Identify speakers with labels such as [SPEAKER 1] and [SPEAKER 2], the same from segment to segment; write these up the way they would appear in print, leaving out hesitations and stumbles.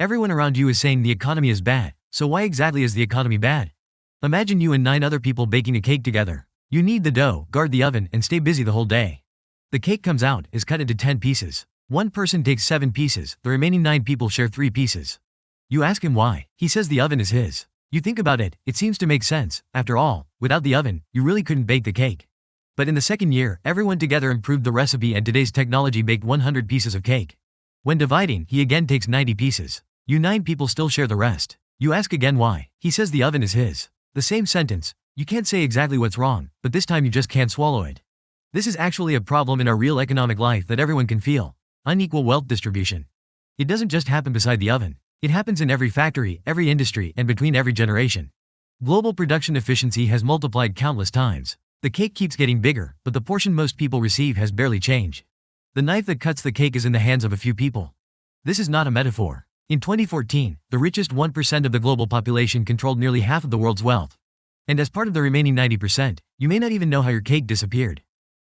[SPEAKER 1] Everyone around you is saying the economy is bad, so why exactly is the economy bad? Imagine you and 9 other people baking a cake together. You knead the dough, guard the oven, and stay busy the whole day. The cake comes out, is cut into 10 pieces. One person takes 7 pieces, the remaining 9 people share 3 pieces. You ask him why. He says the oven is his. You think about it, it seems to make sense. After all, without the oven, you really couldn't bake the cake. But in the second year, everyone together improved the recipe and today's technology baked 100 pieces of cake. When dividing, he again takes 90 pieces. You 9 people still share the rest. You ask again why. He says the oven is his. The same sentence. You can't say exactly what's wrong, but this time you just can't swallow it. This is actually a problem in our real economic life that everyone can feel. Unequal wealth distribution. It doesn't just happen beside the oven. It happens in every factory, every industry, and between every generation. Global production efficiency has multiplied countless times. The cake keeps getting bigger, but the portion most people receive has barely changed. The knife that cuts the cake is in the hands of a few people. This is not a metaphor. In 2014, the richest 1% of the global population controlled nearly half of the world's wealth. And as part of the remaining 90%, you may not even know how your cake disappeared.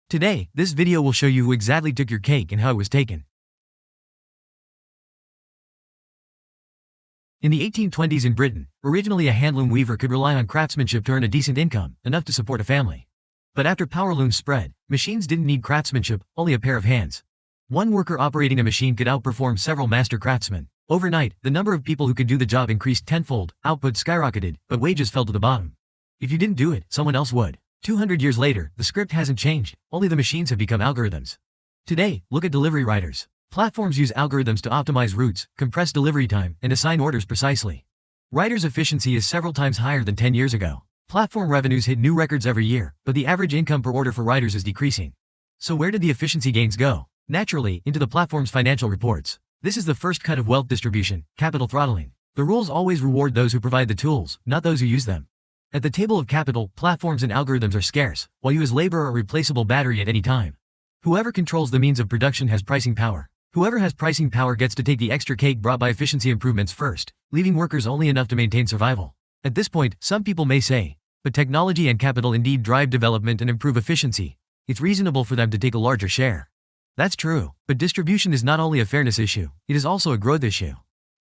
[SPEAKER 1] Today, this video will show you who exactly took your cake and how it was taken. In the 1820s in Britain, originally a handloom weaver could rely on craftsmanship to earn a decent income, enough to support a family. But after power looms spread, machines didn't need craftsmanship, only a pair of hands. One worker operating a machine could outperform several master craftsmen. Overnight, the number of people who could do the job increased tenfold, output skyrocketed, but wages fell to the bottom. If you didn't do it, someone else would. 200 years later, the script hasn't changed, only the machines have become algorithms. Today, look at delivery riders. Platforms use algorithms to optimize routes, compress delivery time, and assign orders precisely. Riders' efficiency is several times higher than 10 years ago. Platform revenues hit new records every year, but the average income per order for riders is decreasing. So where did the efficiency gains go? Naturally, into the platform's financial reports. This is the first cut of wealth distribution, capital throttling. The rules always reward those who provide the tools, not those who use them. At the table of capital, platforms and algorithms are scarce, while you as labor are a replaceable battery at any time. Whoever controls the means of production has pricing power. Whoever has pricing power gets to take the extra cake brought by efficiency improvements first, leaving workers only enough to maintain survival. At this point, some people may say, but technology and capital indeed drive development and improve efficiency. It's reasonable for them to take a larger share. That's true, but distribution is not only a fairness issue, it is also a growth issue.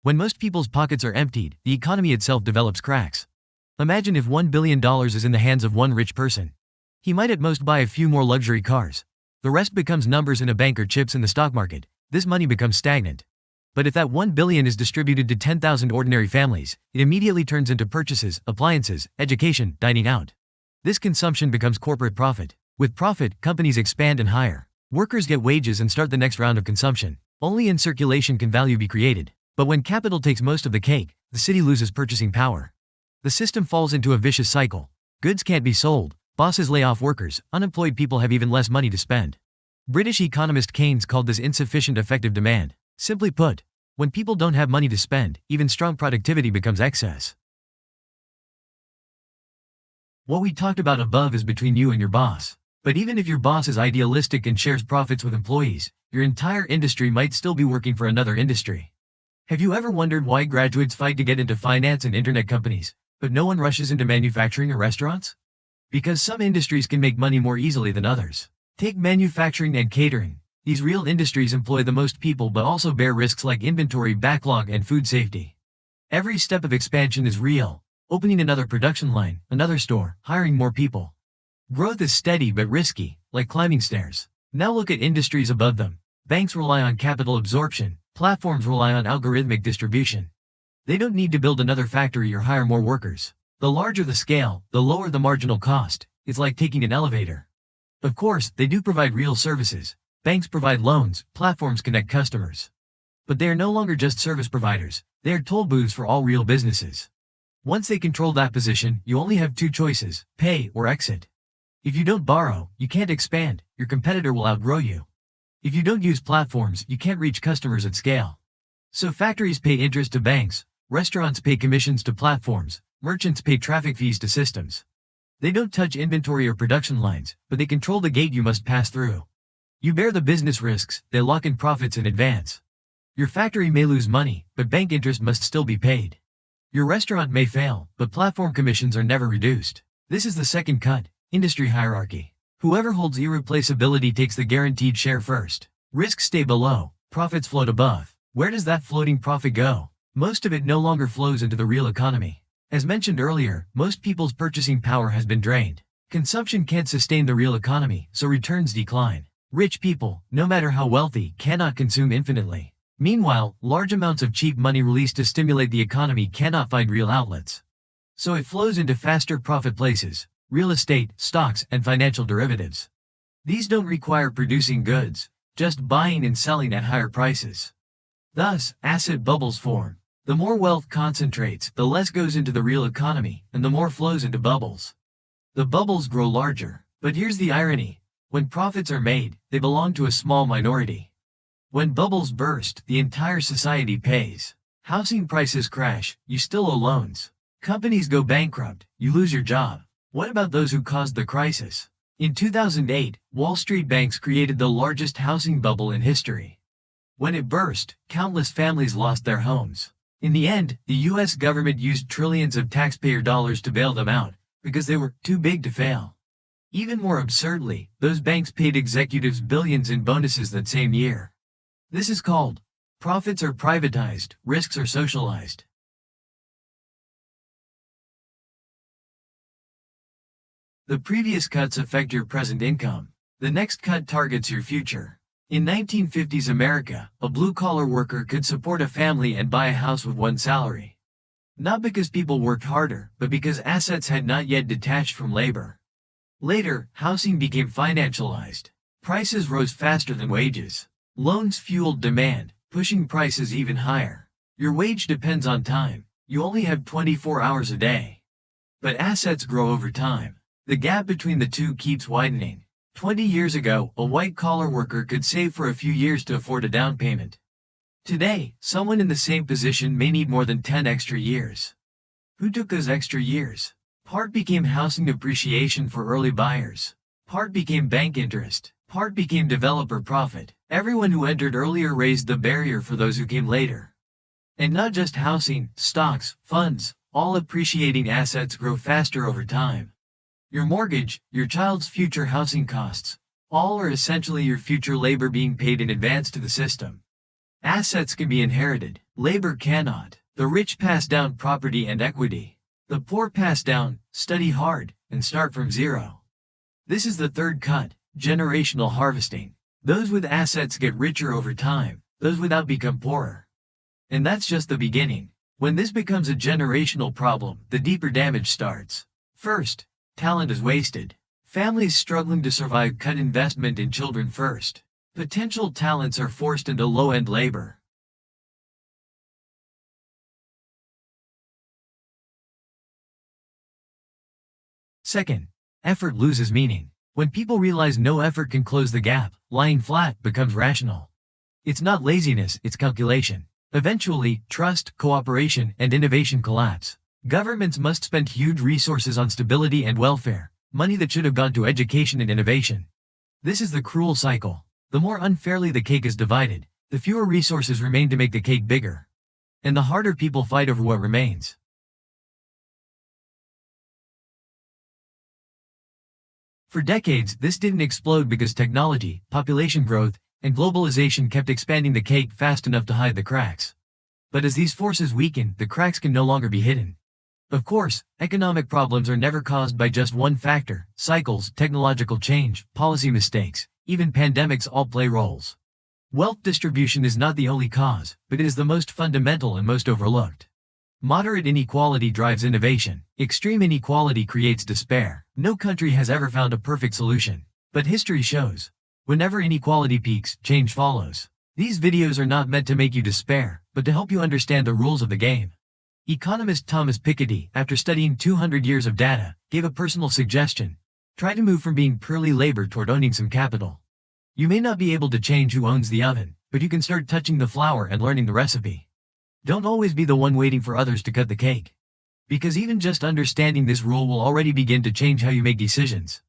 [SPEAKER 1] When most people's pockets are emptied, the economy itself develops cracks. Imagine if $1 billion is in the hands of one rich person. He might at most buy a few more luxury cars. The rest becomes numbers in a bank or chips in the stock market. This money becomes stagnant. But if that $1 billion is distributed to 10,000 ordinary families, it immediately turns into purchases, appliances, education, dining out. This consumption becomes corporate profit. With profit, companies expand and hire. Workers get wages and start the next round of consumption. Only in circulation can value be created. But when capital takes most of the cake, the city loses purchasing power. The system falls into a vicious cycle. Goods can't be sold, bosses lay off workers, unemployed people have even less money to spend. British economist Keynes called this insufficient effective demand. Simply put, when people don't have money to spend, even strong productivity becomes excess. What we talked about above is between you and your boss. But even if your boss is idealistic and shares profits with employees, your entire industry might still be working for another industry. Have you ever wondered why graduates fight to get into finance and internet companies, but no one rushes into manufacturing or restaurants? Because some industries can make money more easily than others. Take manufacturing and catering. These real industries employ the most people but also bear risks like inventory backlog and food safety. Every step of expansion is real. Opening another production line, another store, hiring more people. Growth is steady but risky, like climbing stairs. Now look at industries above them. Banks rely on capital absorption. Platforms rely on algorithmic distribution. They don't need to build another factory or hire more workers. The larger the scale, the lower the marginal cost. It's like taking an elevator. Of course, they do provide real services. Banks provide loans, platforms connect customers. But they are no longer just service providers, they are toll booths for all real businesses. Once they control that position, you only have 2 choices, pay or exit. If you don't borrow, you can't expand, your competitor will outgrow you. If you don't use platforms, you can't reach customers at scale. So factories pay interest to banks, restaurants pay commissions to platforms, merchants pay traffic fees to systems. They don't touch inventory or production lines, but they control the gate you must pass through. You bear the business risks, they lock in profits in advance. Your factory may lose money, but bank interest must still be paid. Your restaurant may fail, but platform commissions are never reduced. This is the second cut, industry hierarchy. Whoever holds irreplaceability takes the guaranteed share first. Risks stay below, profits float above. Where does that floating profit go? Most of it no longer flows into the real economy. As mentioned earlier, most people's purchasing power has been drained. Consumption can't sustain the real economy, so returns decline. Rich people, no matter how wealthy, cannot consume infinitely. Meanwhile, large amounts of cheap money released to stimulate the economy cannot find real outlets. So it flows into faster profit places, real estate, stocks, and financial derivatives. These don't require producing goods, just buying and selling at higher prices. Thus, asset bubbles form. The more wealth concentrates, the less goes into the real economy, and the more flows into bubbles. The bubbles grow larger. But here's the irony. When profits are made, they belong to a small minority. When bubbles burst, the entire society pays. Housing prices crash, you still owe loans. Companies go bankrupt, you lose your job. What about those who caused the crisis? In 2008, Wall Street banks created the largest housing bubble in history. When it burst, countless families lost their homes. In the end, the US government used trillions of taxpayer dollars to bail them out, because they were too big to fail. Even more absurdly, those banks paid executives billions in bonuses that same year. This is called profits are privatized, risks are socialized. The previous cuts affect your present income. The next cut targets your future. In 1950s America, a blue-collar worker could support a family and buy a house with one salary. Not because people worked harder, but because assets had not yet detached from labor. Later, housing became financialized. Prices rose faster than wages. Loans fueled demand, pushing prices even higher. Your wage depends on time. You only have 24 hours a day. But assets grow over time. The gap between the two keeps widening. 20 years ago, a white-collar worker could save for a few years to afford a down payment. Today, someone in the same position may need more than 10 extra years. Who took those extra years? Part became housing appreciation for early buyers. Part became bank interest. Part became developer profit. Everyone who entered earlier raised the barrier for those who came later. And not just housing, stocks, funds, all appreciating assets grow faster over time. Your mortgage, your child's future housing costs, all are essentially your future labor being paid in advance to the system. Assets can be inherited. Labor cannot. The rich pass down property and equity. The poor pass down, study hard, and start from zero. This is the third cut, generational harvesting. Those with assets get richer over time, those without become poorer. And that's just the beginning. When this becomes a generational problem, the deeper damage starts. First, talent is wasted. Families struggling to survive cut investment in children first. Potential talents are forced into low-end labor. Second, effort loses meaning. When people realize no effort can close the gap, lying flat becomes rational. It's not laziness, it's calculation. Eventually, trust, cooperation, and innovation collapse. Governments must spend huge resources on stability and welfare, money that should have gone to education and innovation. This is the cruel cycle. The more unfairly the cake is divided, the fewer resources remain to make the cake bigger. And the harder people fight over what remains. For decades, this didn't explode because technology, population growth, and globalization kept expanding the cake fast enough to hide the cracks. But as these forces weaken, the cracks can no longer be hidden. Of course, economic problems are never caused by just one factor. Cycles, technological change, policy mistakes, even pandemics all play roles. Wealth distribution is not the only cause, but it is the most fundamental and most overlooked. Moderate inequality drives innovation. Extreme inequality creates despair. No country has ever found a perfect solution. But history shows, whenever inequality peaks, change follows. These videos are not meant to make you despair, but to help you understand the rules of the game. Economist Thomas Piketty, after studying 200 years of data, gave a personal suggestion. Try to move from being purely labor toward owning some capital. You may not be able to change who owns the oven, but you can start touching the flour and learning the recipe. Don't always be the one waiting for others to cut the cake. Because even just understanding this rule will already begin to change how you make decisions.